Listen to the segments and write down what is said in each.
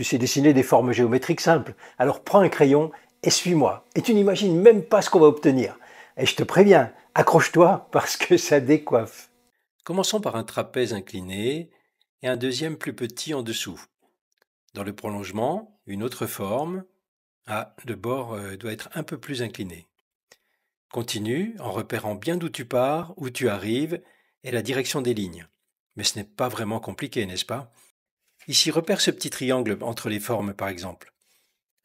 Tu sais dessiner des formes géométriques simples. Alors prends un crayon et suis-moi. Et tu n'imagines même pas ce qu'on va obtenir. Et je te préviens, accroche-toi parce que ça décoiffe. Commençons par un trapèze incliné et un deuxième plus petit en dessous. Dans le prolongement, une autre forme. Ah, le bord doit être un peu plus incliné. Continue en repérant bien d'où tu pars, où tu arrives et la direction des lignes. Mais ce n'est pas vraiment compliqué, n'est-ce pas? Ici, repère ce petit triangle entre les formes, par exemple.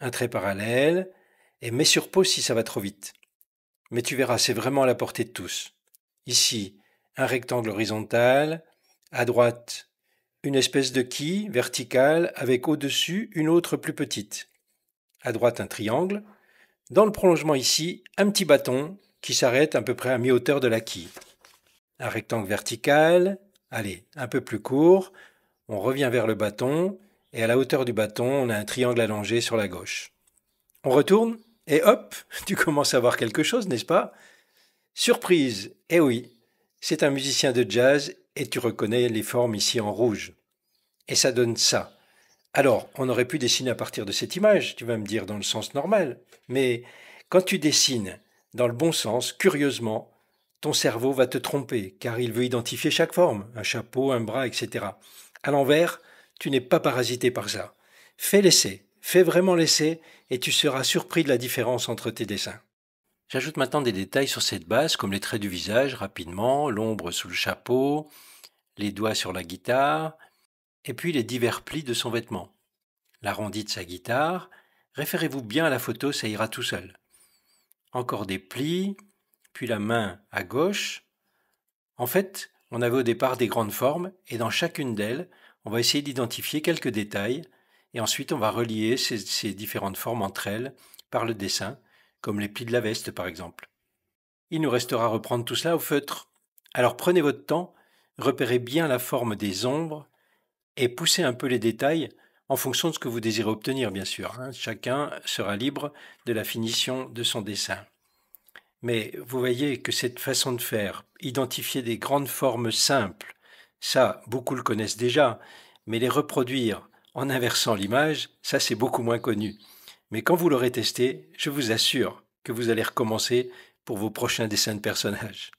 Un trait parallèle et mets sur pause si ça va trop vite. Mais tu verras, c'est vraiment à la portée de tous. Ici, un rectangle horizontal, à droite, une espèce de quille verticale avec au-dessus une autre plus petite. À droite, un triangle. Dans le prolongement ici, un petit bâton qui s'arrête à peu près à mi-hauteur de la quille. Un rectangle vertical, allez, un peu plus court. On revient vers le bâton et à la hauteur du bâton, on a un triangle allongé sur la gauche. On retourne et hop, tu commences à voir quelque chose, n'est-ce pas? Surprise, eh oui, c'est un musicien de jazz et tu reconnais les formes ici en rouge. Et ça donne ça. Alors, on aurait pu dessiner à partir de cette image, tu vas me dire dans le sens normal, mais quand tu dessines dans le bon sens, curieusement, ton cerveau va te tromper, car il veut identifier chaque forme, un chapeau, un bras, etc. À l'envers, tu n'es pas parasité par ça. Fais l'essai, fais vraiment l'essai, et tu seras surpris de la différence entre tes dessins. J'ajoute maintenant des détails sur cette base, comme les traits du visage, rapidement, l'ombre sous le chapeau, les doigts sur la guitare, et puis les divers plis de son vêtement. L'arrondi de sa guitare, référez-vous bien à la photo, ça ira tout seul. Encore des plis, puis la main à gauche. En fait, on avait au départ des grandes formes, et dans chacune d'elles, on va essayer d'identifier quelques détails, et ensuite on va relier ces différentes formes entre elles par le dessin, comme les plis de la veste par exemple. Il nous restera à reprendre tout cela au feutre. Alors prenez votre temps, repérez bien la forme des ombres, et poussez un peu les détails en fonction de ce que vous désirez obtenir, bien sûr. Chacun sera libre de la finition de son dessin. Mais vous voyez que cette façon de faire, identifier des grandes formes simples, ça, beaucoup le connaissent déjà, mais les reproduire en inversant l'image, ça c'est beaucoup moins connu. Mais quand vous l'aurez testé, je vous assure que vous allez recommencer pour vos prochains dessins de personnages.